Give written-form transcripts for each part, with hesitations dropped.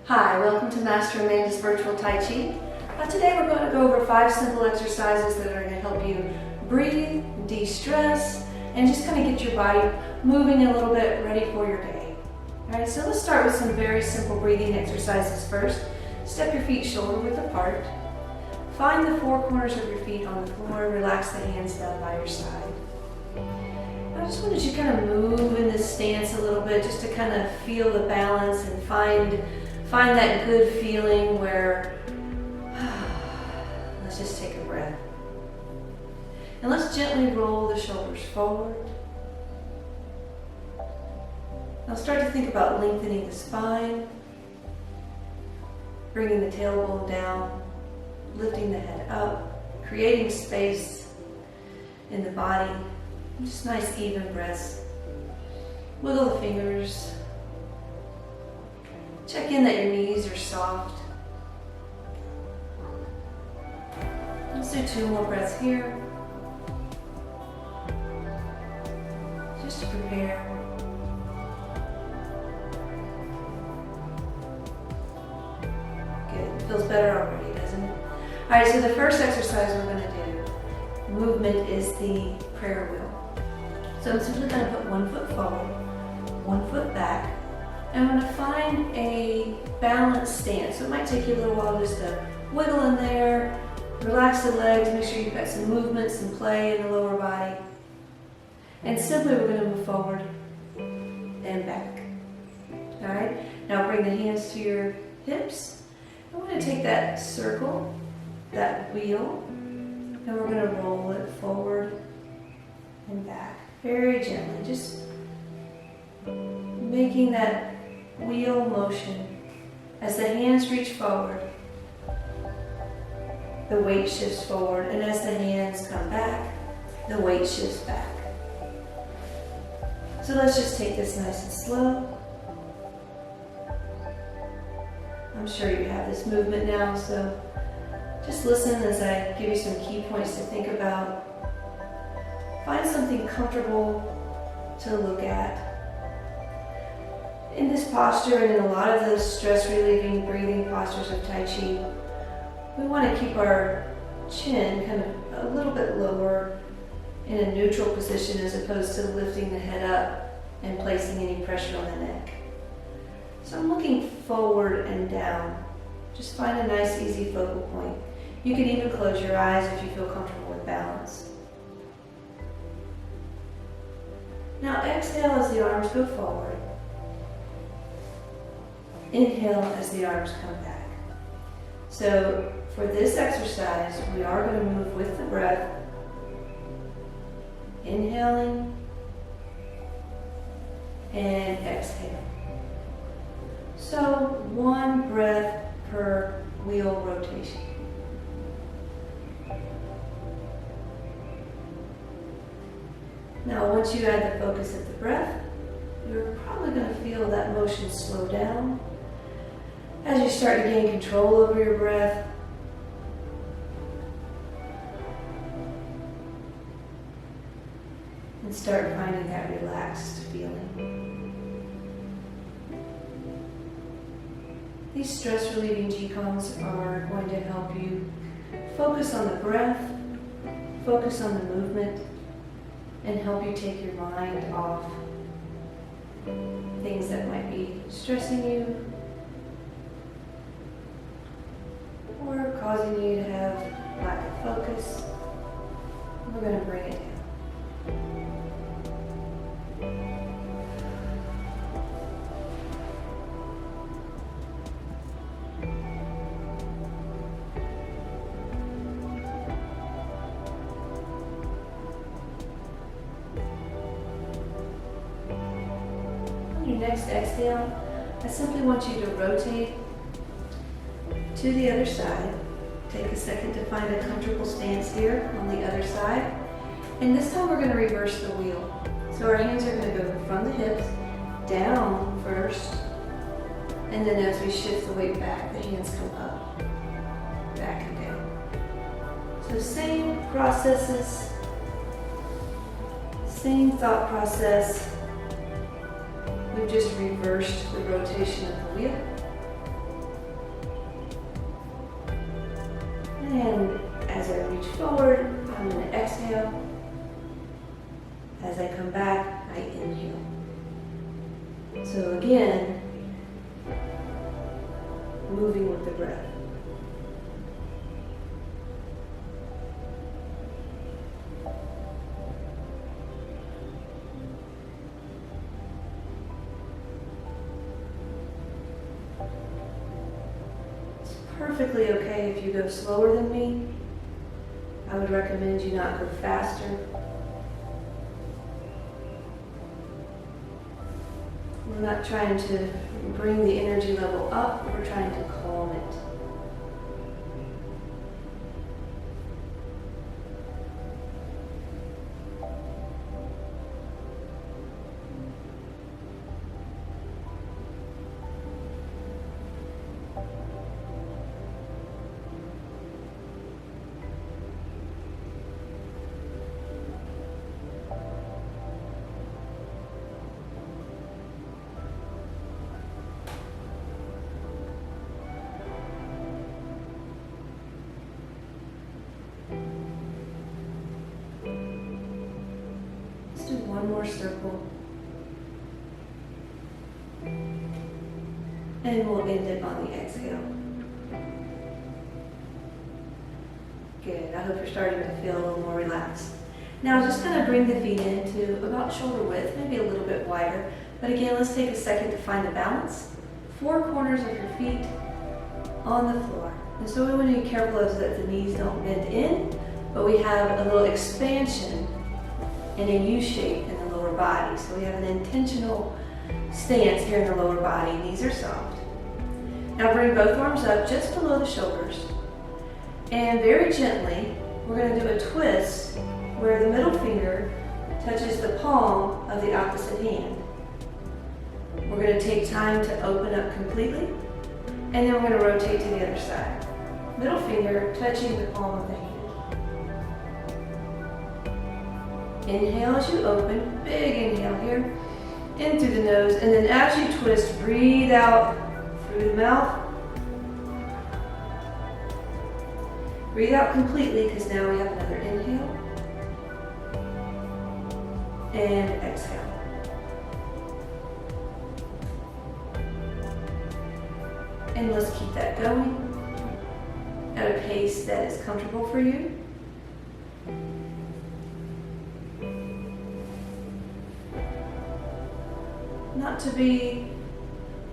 Hi, welcome to Master Amanda's Virtual Tai Chi. Today we're going to go over 5 simple exercises that are going to help you breathe, de-stress, and just kind of get your body moving a little bit, ready for your day. Alright, so let's start with some very simple breathing exercises first. Step your feet shoulder width apart. Find the 4 corners of your feet on the floor and relax the hands down by your side. I just wanted you to kind of move in this stance a little bit just to kind of feel the balance and find that good feeling where, let's just take a breath. And let's gently roll the shoulders forward. Now start to think about lengthening the spine, bringing the tailbone down, lifting the head up, creating space in the body. Just nice even breaths. Wiggle the fingers. Check in that your knees are soft. Let's do 2 more breaths here. Just to prepare. Good. Feels better already, doesn't it? Alright, so the first exercise we're going to do, movement, is the prayer wheel. So I'm simply going to put 1 foot forward, 1 foot back, and I'm going to find a balanced stance. So it might take you a little while just to wiggle in there, relax the legs, make sure you've got some movement, some play in the lower body. And simply we're going to move forward and back. Alright, now bring the hands to your hips. I'm going to take that circle, that wheel, and we're going to roll it forward and back. Very gently, just making that wheel motion. As the hands reach forward, the weight shifts forward, and as the hands come back, the weight shifts back. So let's just take this nice and slow. I'm sure you have this movement now, so just listen as I give you some key points to think about. Find something comfortable to look at. In this posture and in a lot of those stress-relieving breathing postures of Tai Chi, we want to keep our chin kind of a little bit lower in a neutral position as opposed to lifting the head up and placing any pressure on the neck. So I'm looking forward and down. Just find a nice, easy focal point. You can even close your eyes if you feel comfortable with balance. Now exhale as the arms go forward. Inhale as the arms come back. So for this exercise, we are going to move with the breath. Inhaling and exhale. So 1 breath per wheel rotation. Now once you add the focus of the breath, you're probably going to feel that motion slow down as you start to gain control over your breath. And start finding that relaxed feeling. These stress-relieving Qigong's are going to help you focus on the breath, focus on the movement, and help you take your mind off things that might be stressing you or causing you to have lack of focus. We're going to bring it down. Your next exhale, I simply want you to rotate to the other side. Take a second to find a comfortable stance here on the other side. And this time we're going to reverse the wheel. So our hands are going to go from the hips down first, and then as we shift the weight back, the hands come up, back and down. So same processes, same thought process. We've just reversed the rotation of the wheel. And as I reach forward, I'm going to exhale. As I come back, I inhale. So again, moving with the breath. It's perfectly okay if you go slower than me. I would recommend you not go faster. We're not trying to bring the energy level up, we're trying to calm it. Do one more circle, and we'll end it on the exhale. Good. I hope you're starting to feel a little more relaxed. Now just kind of bring the feet into about shoulder width, maybe a little bit wider. But again, let's take a second to find the balance. Four corners of your feet on the floor. And so we want to be careful that the knees don't bend in, but we have a little expansion in a U shape in the lower body. So we have an intentional stance here in the lower body. Knees are soft. Now bring both arms up just below the shoulders. And very gently, we're going to do a twist where the middle finger touches the palm of the opposite hand. We're going to take time to open up completely, and then we're going to rotate to the other side. Middle finger touching the palm of the hand. Inhale as you open, big inhale here, in through the nose, and then as you twist, breathe out through the mouth. Breathe out completely, because now we have another inhale, and exhale. And let's keep that going at a pace that is comfortable for you. Not to be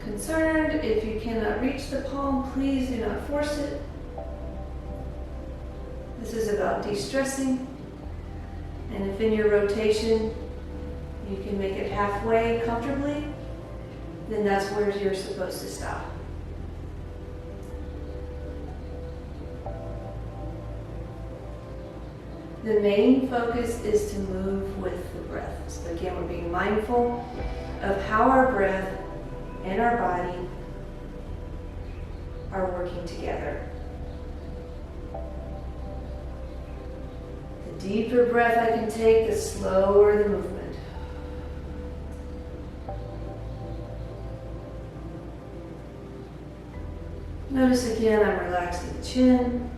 concerned if you cannot reach the palm, please do not force it. This is about de-stressing, and if in your rotation you can make it halfway comfortably, then that's where you're supposed to stop. The main focus is to move with the breath. So again, we're being mindful of how our breath and our body are working together. The deeper breath I can take, the slower the movement. Notice again, I'm relaxing the chin,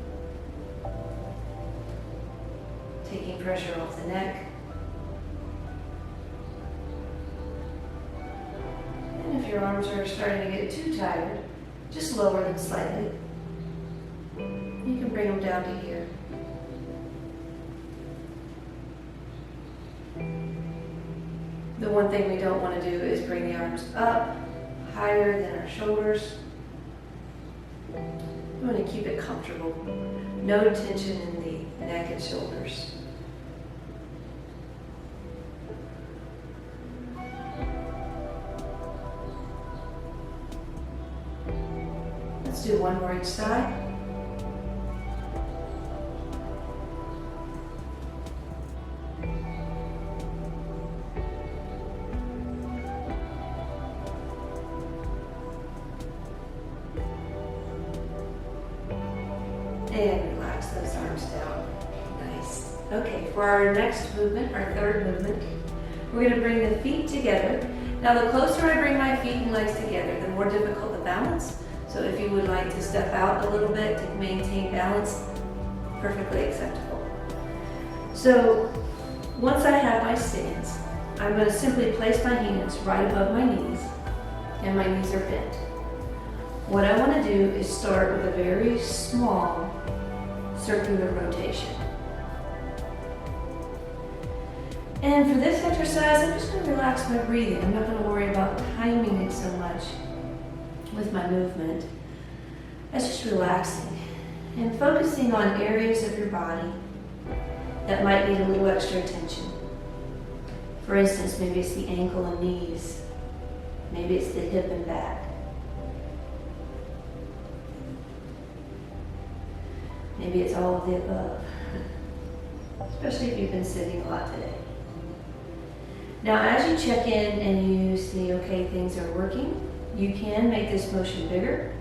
taking pressure off the neck. And if your arms are starting to get too tired, just lower them slightly. You can bring them down to here. The one thing we don't want to do is bring the arms up higher than our shoulders. We want to keep it comfortable. No tension in the neck and shoulders. Let's do one more each side. And relax those arms down. Nice. Okay, for our next movement, our third movement, we're going to bring the feet together. Now, the closer I bring my feet and legs together, the more difficult the balance. So if you would like to step out a little bit to maintain balance, perfectly acceptable. So once I have my stance, I'm going to simply place my hands right above my knees, and my knees are bent. What I want to do is start with a very small circular rotation. And for this exercise, I'm just going to relax my breathing. I'm not going to worry about timing it so much with my movement. It's just relaxing and focusing on areas of your body that might need a little extra attention. For instance, maybe it's the ankle and knees. Maybe it's the hip and back. Maybe it's all of the above, especially if you've been sitting a lot today. Now, as you check in and you see, okay, things are working, you can make this motion bigger.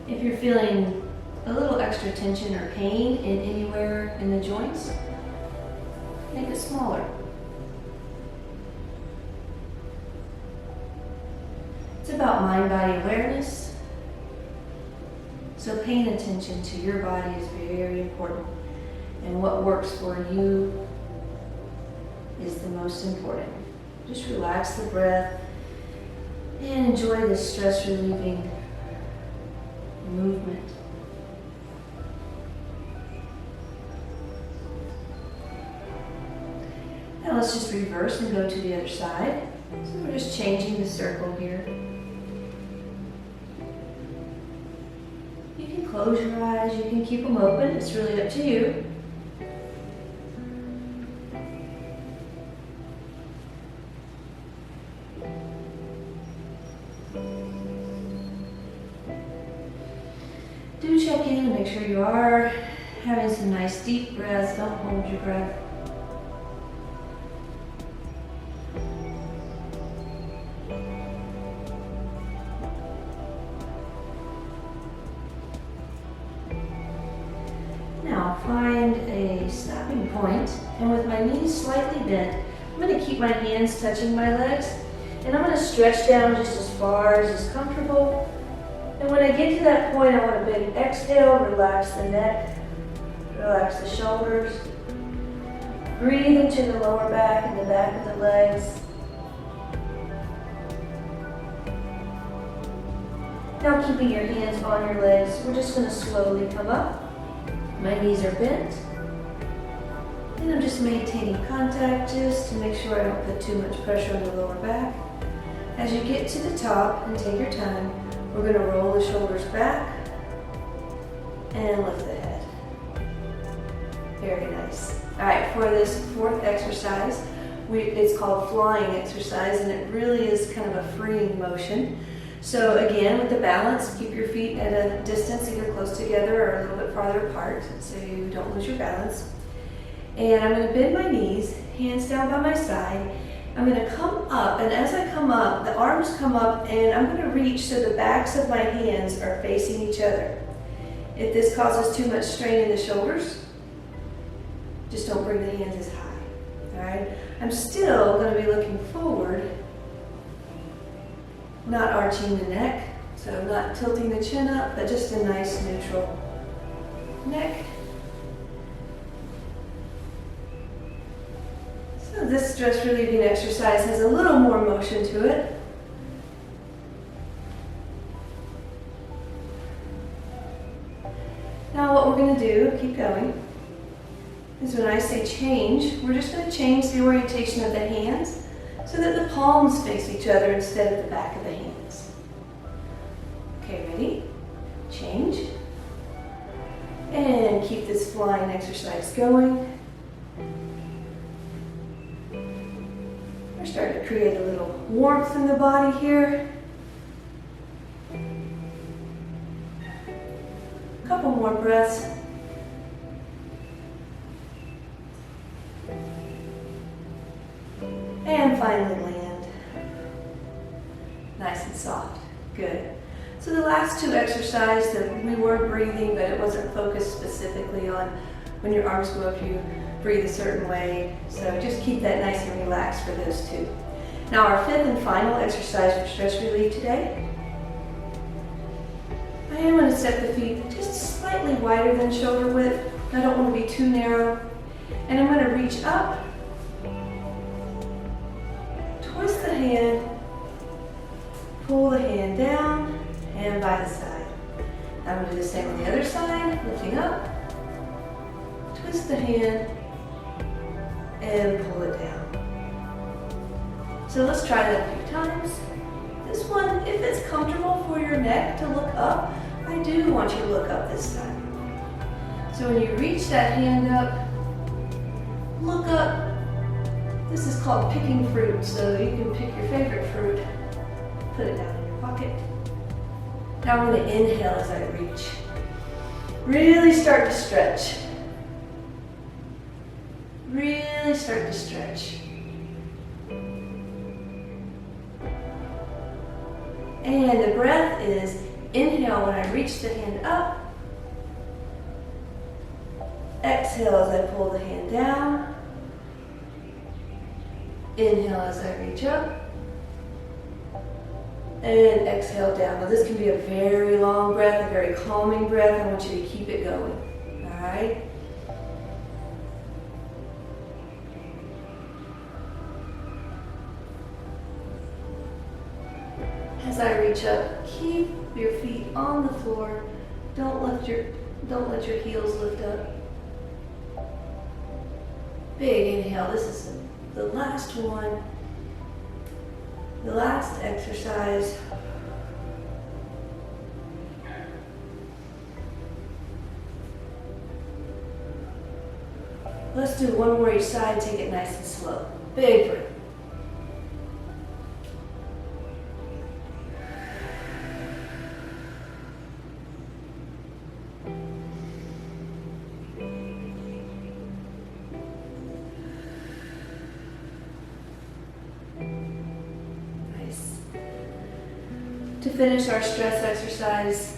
If you're feeling a little extra tension or pain in anywhere in the joints, make it smaller. It's about mind-body awareness. So paying attention to your body is very important. And what works for you is the most important. Just relax the breath and enjoy this stress-relieving movement. Now let's just reverse and go to the other side. So we're just changing the circle here. You can close your eyes, you can keep them open, it's really up to you. Do check in and make sure you are having some nice deep breaths. Don't hold your breath. Now find a stopping point, and with my knees slightly bent, I'm going to keep my hands touching my legs, and I'm going to stretch down just as far as is comfortable. And when I get to that point, I want a big exhale, relax the neck, relax the shoulders, breathe into the lower back and the back of the legs. Now keeping your hands on your legs, we're just going to slowly come up. My knees are bent. And I'm just maintaining contact just to make sure I don't put too much pressure on the lower back. As you get to the top and take your time, we're going to roll the shoulders back and lift the head. Very nice. All right, for this fourth exercise, it's called flying exercise, and it really is kind of a freeing motion. So again, with the balance, keep your feet at a distance, either close together or a little bit farther apart, so you don't lose your balance. And I'm going to bend my knees, hands down by my side. I'm going to come up, and as I come up, the arms come up, and I'm going to reach so the backs of my hands are facing each other. If this causes too much strain in the shoulders, just don't bring the hands as high. All right? I'm still going to be looking forward, not arching the neck, so not tilting the chin up, but just a nice neutral neck. So this stress relieving exercise has a little more motion to it. Now what we're going to do, keep going, is when I say change, we're just going to change the orientation of the hands so that the palms face each other instead of the back of the hands. Okay, ready? Change. And keep this flying exercise going. We're starting to create a little warmth in the body here. A couple more breaths. And finally land. Nice and soft. Good. So the last two exercises that we were breathing, but it wasn't focused specifically on when your arms go up, you breathe a certain way. So just keep that nice and relaxed for those two. Now our fifth and final exercise for stress relief today. I I am going to step the feet just slightly wider than shoulder width. I don't want to be too narrow. And I'm going to reach up, twist the hand, pull the hand down, hand by the side. I'm going to do the same on the other side, lifting up, twist the hand, and pull it down. So let's try that a few times. This one, if it's comfortable for your neck to look up, I do want you to look up this time. So when you reach that hand up, look up. This is called picking fruit, so you can pick your favorite fruit, put it down in your pocket. Now I'm going to inhale as I reach. Really start to stretch. Really start to stretch. And the breath is inhale when I reach the hand up. Exhale as I pull the hand down. Inhale as I reach up. And exhale down. Now this can be a very long breath, a very calming breath. I want you to keep it going. All right? As I reach up, keep your feet on the floor. Don't let your heels lift up. Big inhale. This is the last one. The last exercise. Let's do one more each side. Take it nice and slow. Big breath. To finish our stress exercise,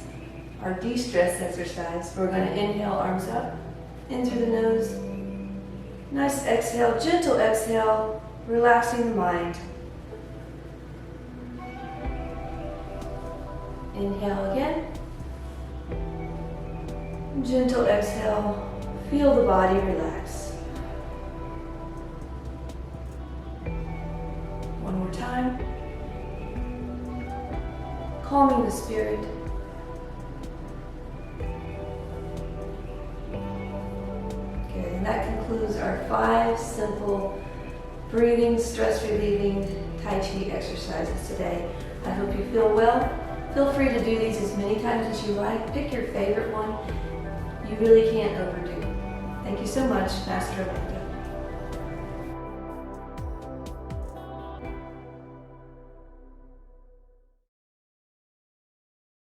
our de-stress exercise, we're going to inhale, arms up, in through the nose. Nice exhale, gentle exhale, relaxing the mind. Inhale again. Gentle exhale, feel the body relax. One more time. Calming the spirit. Good, and that concludes our 5 simple breathing, stress relieving Tai Chi exercises today. I hope you feel well. Feel free to do these as many times as you like. Pick your favorite one. You really can't overdo. Thank you so much, Master Amanda.